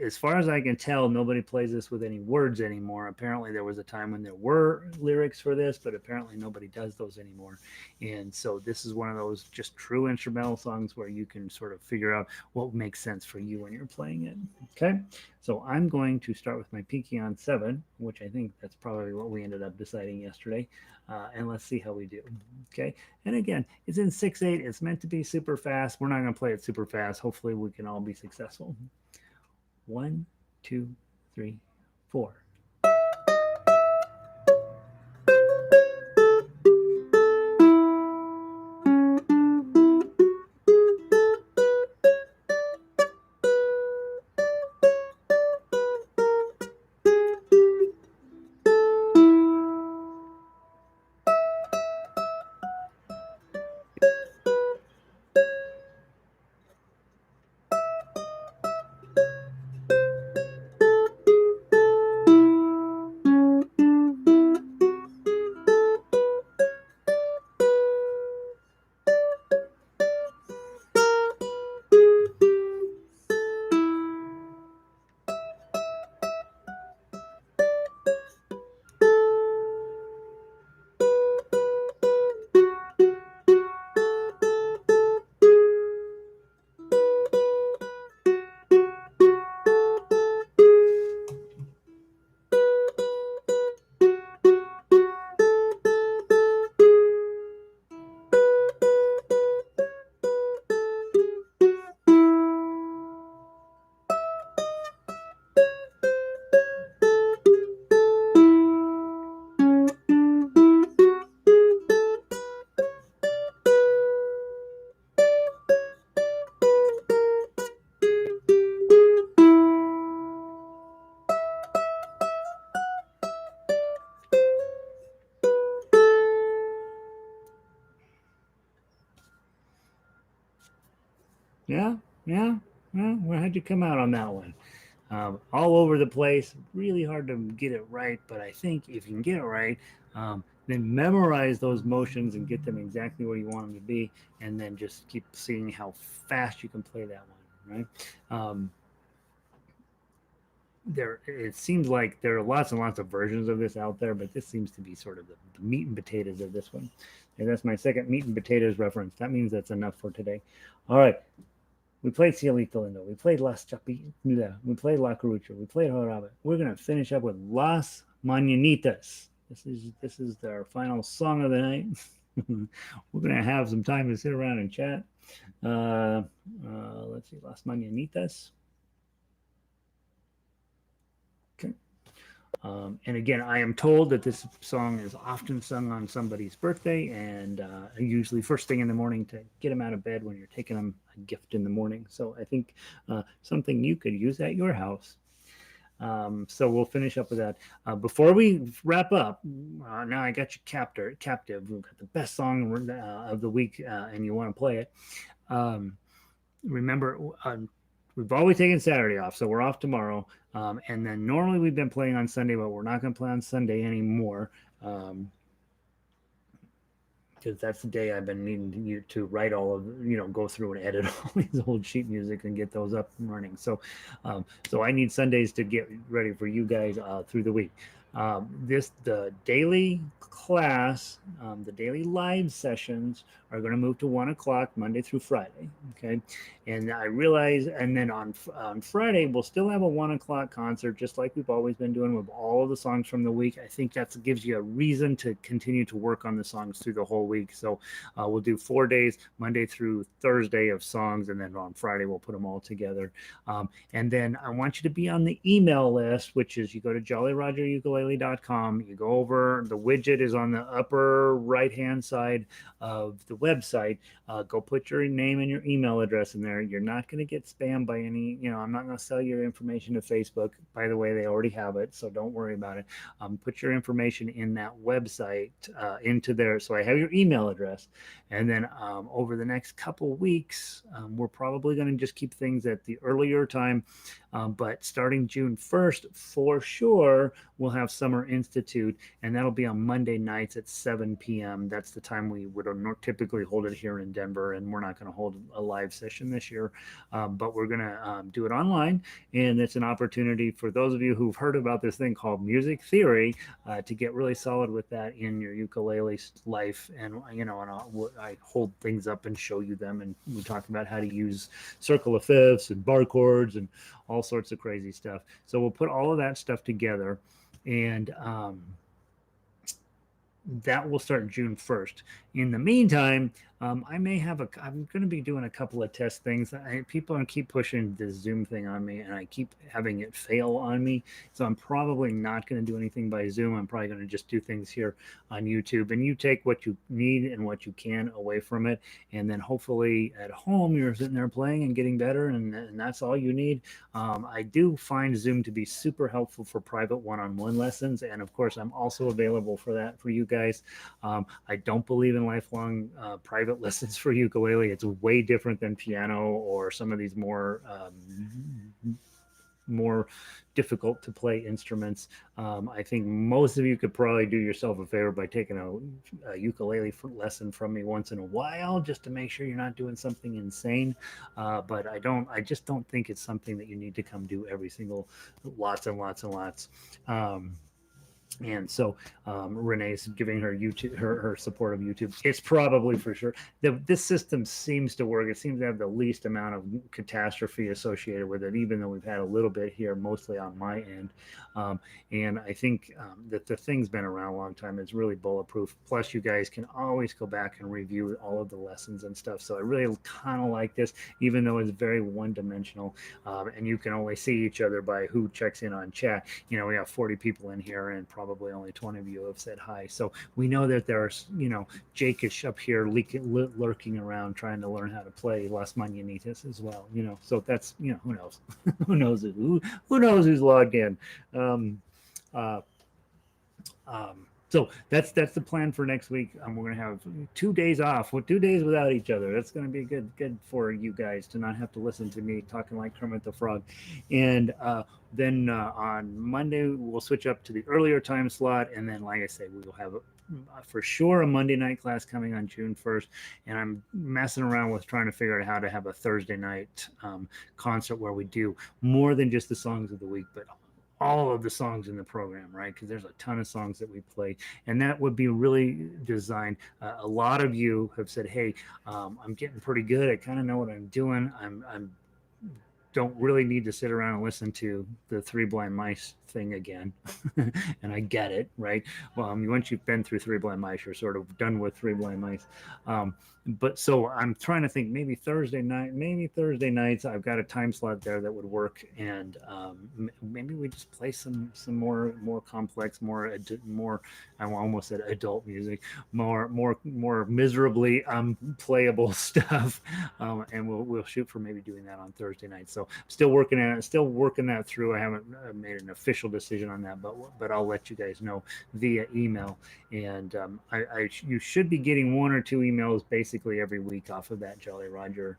as far as I can tell, nobody plays this with any words anymore. Apparently, there was a time when there were lyrics for this, but apparently nobody does those anymore. And so this is one of those just true instrumental songs where you can sort of figure out what makes sense for you when you're playing it. Okay, so I'm going to start with my pinky on 7, which I think that's probably what we ended up deciding yesterday. And let's see how we do. Okay, and again, it's in 6/8. It's meant to be super fast. We're not going to play it super fast. Hopefully, we can all be successful. 1, 2, 3, 4. Yeah, yeah. Well, how'd you come out on that one? All over the place. Really hard to get it right, but I think if you can get it right, then memorize those motions and get them exactly where you want them to be, and then just keep seeing how fast you can play that one. Right? There, it seems like there are lots and lots of versions of this out there, but this seems to be sort of the meat and potatoes of this one. And that's my second meat and potatoes reference. That means that's enough for today. All right. We played Cielito Lindo. We played Las Chapitas. We played La Carucha. We played Jarabe. We're gonna finish up with Las Mañanitas. This is our final song of the night. We're gonna have some time to sit around and chat. Let's see, Las Mañanitas. Okay. And again, I am told that this song is often sung on somebody's birthday, and usually first thing in the morning to get them out of bed when you're taking them a gift in the morning. So I think something you could use at your house. So we'll finish up with that. Before we wrap up, now I got you captive. We've got the best song of the week, and you want to play it. Remember, we've always taken Saturday off, so we're off tomorrow. And then normally we've been playing on Sunday, but we're not going to play on Sunday anymore. Because that's the day I've been needing you to write all of, go through and edit all these old sheet music and get those up and running. So I need Sundays to get ready for you guys through the week. The daily class, the daily live sessions are going to move to 1 o'clock Monday through Friday. Okay. And I realize, and then on Friday, we'll still have a 1 o'clock concert, just like we've always been doing with all of the songs from the week. I think that gives you a reason to continue to work on the songs through the whole week. So we'll do 4 days, Monday through Thursday of songs. And then on Friday, we'll put them all together. And then I want you to be on the email list, which is you go to jollyrogerukulele.com. You go over, the widget is on the upper right-hand side of the website. Go put your name and your email address in there. You're not going to get spammed by any, I'm not going to sell your information to Facebook. By the way, they already have it, so don't worry about it. Put your information in that website into there. So I have your email address. And then over the next couple weeks, we're probably going to just keep things at the earlier time. But starting June 1st, for sure, we'll have Summer Institute, and that'll be on Monday nights at 7 p.m. That's the time we would typically hold it here in Denver, and we're not going to hold a live session this year, but we're going to do it online, and it's an opportunity for those of you who've heard about this thing called music theory to get really solid with that in your ukulele life. And I hold things up and show you them, and we talk about how to use circle of fifths and bar chords and all sorts of crazy stuff. So we'll put all of that stuff together, and that will start June 1st. In the meantime, I'm going to be doing a couple of test things. People keep pushing this Zoom thing on me, and I keep having it fail on me. So I'm probably not going to do anything by Zoom. I'm probably going to just do things here on YouTube. And you take what you need and what you can away from it. And then hopefully at home, you're sitting there playing and getting better. And that's all you need. I do find Zoom to be super helpful for private one-on-one lessons. And of course, I'm also available for that for you guys. I don't believe in lifelong private lessons for ukulele. It's way different than piano or some of these more difficult to play instruments. I think most of you could probably do yourself a favor by taking a ukulele lesson from me once in a while, just to make sure you're not doing something insane. But I just don't think it's something that you need to come do every single lots and lots and lots. And so Renee's giving her YouTube, her support of YouTube. It's probably for sure. This system seems to work. It seems to have the least amount of catastrophe associated with it, even though we've had a little bit here, mostly on my end. And I think that the thing's been around a long time. It's really bulletproof. Plus, you guys can always go back and review all of the lessons and stuff. So I really kind of like this, even though it's very one-dimensional. And you can only see each other by who checks in on chat. We have 40 people in here, and probably only 20 of you have said hi. So we know that there's, Jake is up here lurking around trying to learn how to play Las Mañanitas as well. So that's, who knows? Who knows who knows who's logged in? So that's the plan for next week. We're gonna have 2 days off. With 2 days without each other, that's gonna be good for you guys to not have to listen to me talking like Kermit the Frog. And then on Monday we'll switch up to the earlier time slot, and then like I say, we will have for sure a Monday night class coming on June 1st. And I'm messing around with trying to figure out how to have a Thursday night concert where we do more than just the songs of the week, but all of the songs in the program, right? Because there's a ton of songs that we play, and that would be really designed. A lot of you have said, "Hey, I'm getting pretty good. I kind of know what I'm doing. I'm don't really need to sit around and listen to the Three Blind Mice thing again." And I get it, right? Well, I mean, once you've been through Three Blind Mice, you're sort of done with Three Blind Mice. But so I'm trying to think maybe Thursday nights, I've got a time slot there that would work. And maybe we just play some more complex, more, I almost said adult music, more miserably playable stuff. And we'll shoot for maybe doing that on Thursday night. So still working that through. I haven't made an official decision on that, but I'll let you guys know via email. And you should be getting 1 or 2 emails basically every week off of that Jolly Roger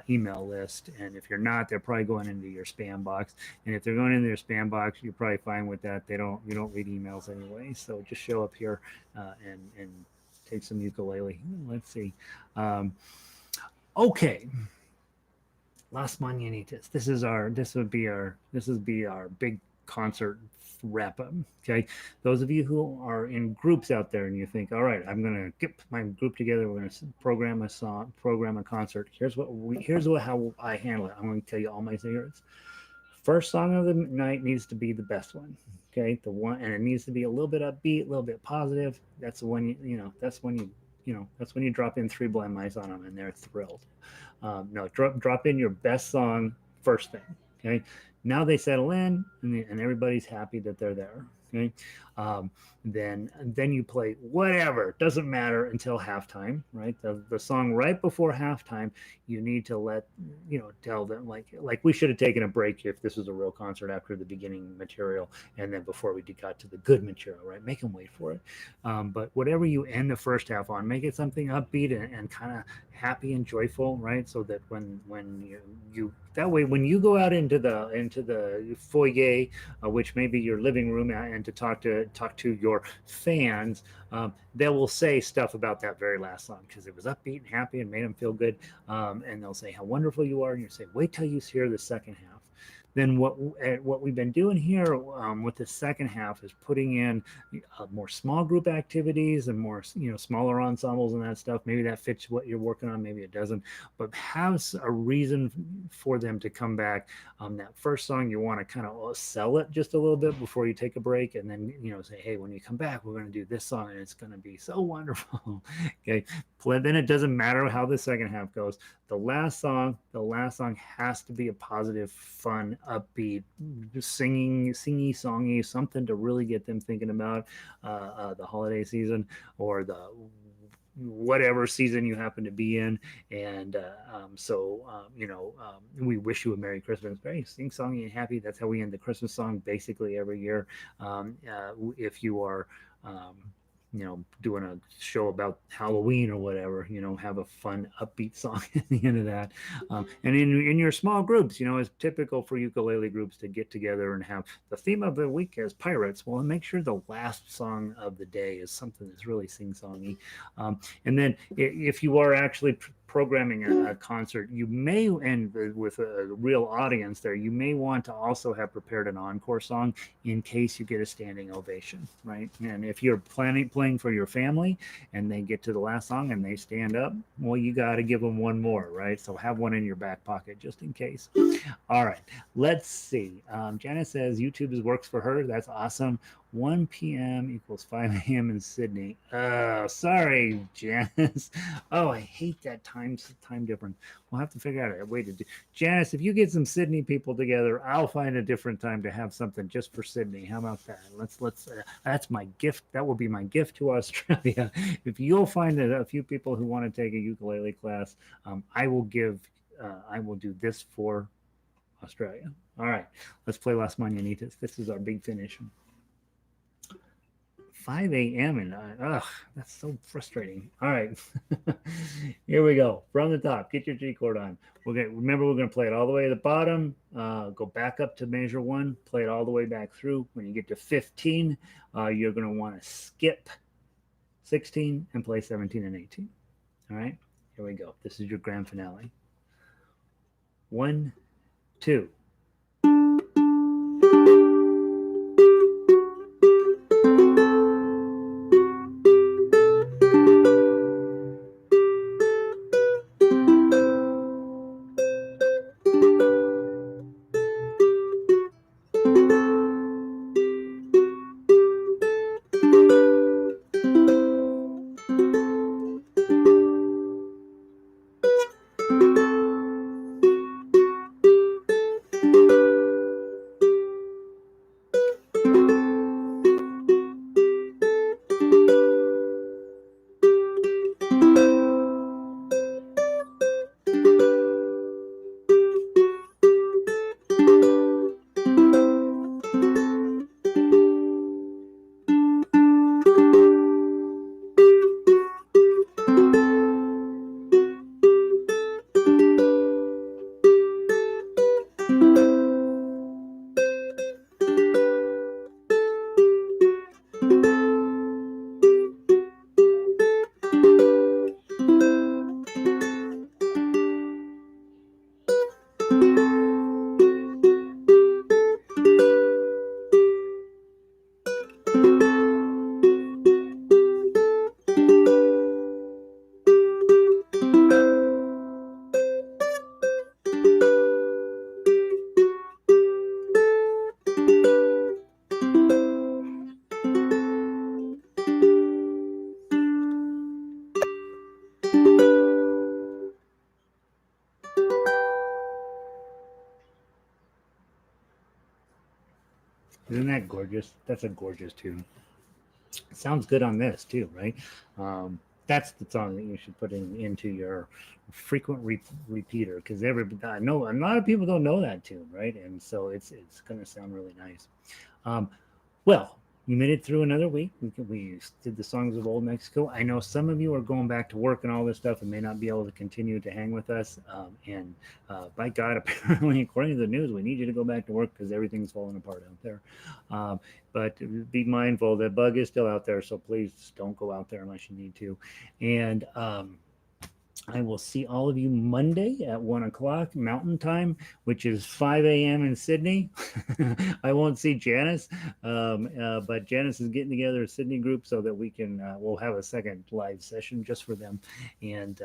email list. And if you're not, they're probably going into your spam box. And if they're going into your spam box, you're probably fine with that. You don't read emails anyway. So just show up here and take some ukulele. Let's see. Okay. Las Mañanitas. This would be our big concert wrap up. Okay, those of you who are in groups out there and you think, all right, I'm gonna get my group together. We're gonna program a concert. Here's how I handle it. I'm going to tell you all my secrets. First song of the night needs to be the best one. Okay, the one, and it needs to be a little bit upbeat, a little bit positive. That's the one That's when you drop in Three Blind Mice on them, and they're thrilled. No, drop in your best song first thing. Okay, now they settle in, and everybody's happy that they're there. Okay, um, then you play whatever, doesn't matter until halftime, right? The song right before halftime, you need to tell them, like we should have taken a break if this was a real concert after the beginning material, and then before we got to the good material, right? Make them wait for it. But whatever you end the first half on, make it something upbeat and kind of happy and joyful, right? So that when you that way, when you go out into the foyer, which may be your living room, and to talk to your fans, they will say stuff about that very last song because it was upbeat and happy and made them feel good. And they'll say how wonderful you are, and you say, wait till you hear the second half. Then what we've been doing here with the second half is putting in more small group activities and more smaller ensembles and that stuff. Maybe that fits what you're working on, maybe it doesn't, but have a reason for them to come back. That first song, you want to kind of sell it just a little bit before you take a break, and then say, hey, when you come back, we're going to do this song and it's going to be so wonderful. Okay, then it doesn't matter how the second half goes. The last song has to be a positive, fun, upbeat, singy songy, something to really get them thinking about the holiday season or the whatever season you happen to be in. And we wish you a Merry Christmas. Very sing songy and happy. That's how we end the Christmas song basically every year. If you are doing a show about Halloween or whatever, have a fun, upbeat song at the end of that. And in your small groups, it's typical for ukulele groups to get together and have the theme of the week as pirates. Well, make sure the last song of the day is something that's really sing-songy. And then if you are actually programming a concert, you may, and with a real audience there, you may want to also have prepared an encore song in case you get a standing ovation, right? And if you're playing for your family and they get to the last song and they stand up, well, you got to give them one more, right? So have one in your back pocket just in case. All right, let's see. Janice says YouTube works for her. That's awesome. 1 p.m. equals 5 a.m. in Sydney. Sorry, Janice. Oh, I hate that time difference. We'll have to figure out a way to do. Janice, if you get some Sydney people together, I'll find a different time to have something just for Sydney. How about that? Let's. That's my gift. That will be my gift to Australia. If you'll find a few people who want to take a ukulele class, I will do this for Australia. All right, let's play Las Mañanitas. This is our big finish. 5 a.m. and ugh, that's so frustrating. All right, here we go from the top. Get your G chord on. Remember we're gonna play it all the way to the bottom. Go back up to measure one. Play it all the way back through. When you get to 15, you're gonna want to skip 16 and play 17 and 18. All right, here we go. This is your grand finale. 1, 2. Isn't that gorgeous? That's a gorgeous tune. It sounds good on this too, right? Um, that's the song that you should put into your frequent repeater because I know a lot of people don't know that tune, right? And so it's going to sound really nice. Um, well, you made it through another week. We did the songs of old Mexico. I know some of you are going back to work and all this stuff and may not be able to continue to hang with us. And by God, apparently, according to the news, we need you to go back to work because everything's falling apart out there. But be mindful, the bug is still out there. So please don't go out there unless you need to. And I will see all of you Monday at 1 o'clock Mountain Time, which is 5 a.m. in Sydney. I won't see Janice, but Janice is getting together a Sydney group so that we'll have a second live session just for them. And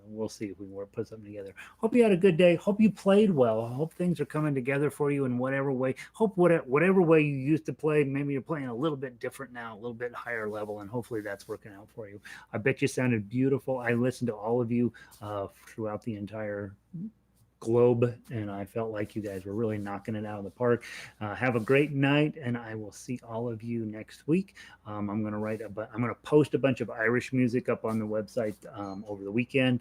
we'll see if we can put something together. Hope you had a good day. Hope you played well. I hope things are coming together for you in whatever way. Hope whatever way you used to play, maybe you're playing a little bit different now, a little bit higher level, and hopefully that's working out for you. I bet you sounded beautiful. I listened to all of you throughout the entire globe, and I felt like you guys were really knocking it out of the park. Have a great night, and I will see all of you next week. I'm going to post a bunch of Irish music up on the website over the weekend,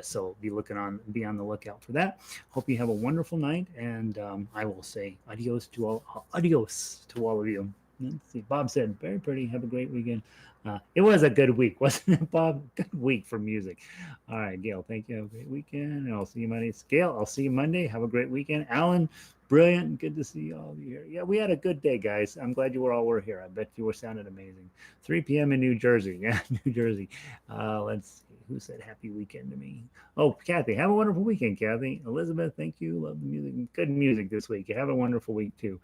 so be on the lookout for that. Hope you have a wonderful night, and I will say adios to all of you. Let's see. Bob said, very pretty. Have a great weekend. It was a good week, wasn't it, Bob? Good week for music. All right, Gail, thank you. Have a great weekend. And I'll see you Monday. Gail, I'll see you Monday. Have a great weekend. Alan, brilliant. Good to see all of you here. Yeah, we had a good day, guys. I'm glad you were here. I bet you were sounding amazing. 3 p.m. in New Jersey. Yeah, New Jersey. Let's see. Who said happy weekend to me? Oh, Kathy, have a wonderful weekend, Kathy. Elizabeth, thank you. Love the music. Good music this week. You have a wonderful week, too.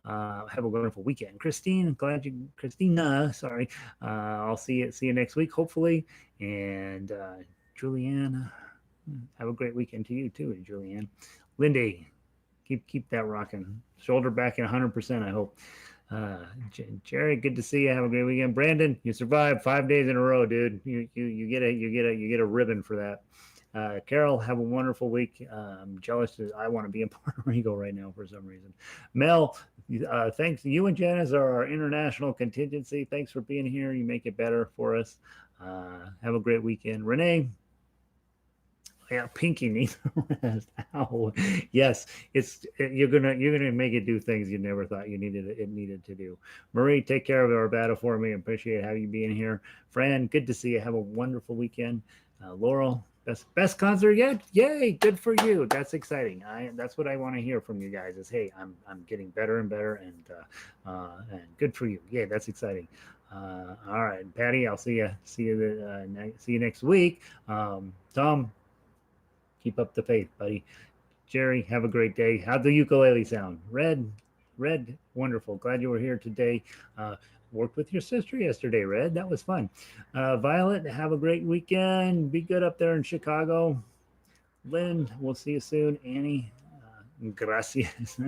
Have a wonderful weekend. Christina, sorry. I'll see you next week, hopefully. And Julianne, have a great weekend to you too, Julianne. Lindy, keep that rocking. Shoulder back at 100%, I hope. Jerry, good to see you. Have a great weekend. Brandon, you survived 5 days in a row, dude. You get a ribbon for that. Carol, have a wonderful week. I'm jealous. I want to be in Puerto Rico right now for some reason. Mel, thanks. You and Janice are our international contingency. Thanks for being here. You make it better for us. Have a great weekend. Renee, Yeah, pinky needs a rest. Ow. Yes, you're gonna make it do things you never thought it needed to do. Marie, take care of our battle for me. Appreciate having you being here. Fran, good to see you. Have a wonderful weekend. Laurel, best concert yet? Yay! Good for you. That's exciting. That's what I want to hear from you guys. Is hey, I'm getting better and better, and good for you. Yeah, that's exciting. All right, Patty, I'll see you next week. Tom, keep up the faith, buddy. Jerry, have a great day. How'd the ukulele sound? Red, wonderful. Glad you were here today. Worked with your sister yesterday, Red. That was fun. Violet, have a great weekend. Be good up there in Chicago. Lynn, we'll see you soon. Annie, gracias.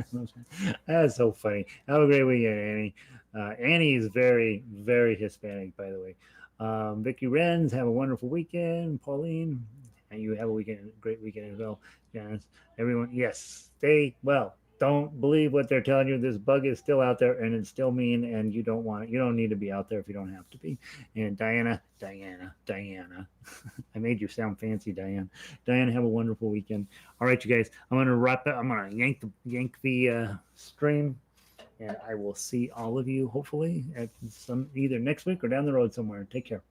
That's so funny. Have a great weekend, Annie. Annie is very, very Hispanic, by the way. Vicky Renz, have a wonderful weekend. Pauline, and you have a great weekend as well. Yes, everyone, yes, stay well. Don't believe what they're telling you. This bug is still out there and it's still mean, and you don't want it. You don't need to be out there if you don't have to be. And Diana. I made you sound fancy, Diane. Diane, have a wonderful weekend. All right, you guys. I'm gonna wrap it. I'm gonna yank the stream, and I will see all of you hopefully at some either next week or down the road somewhere. Take care.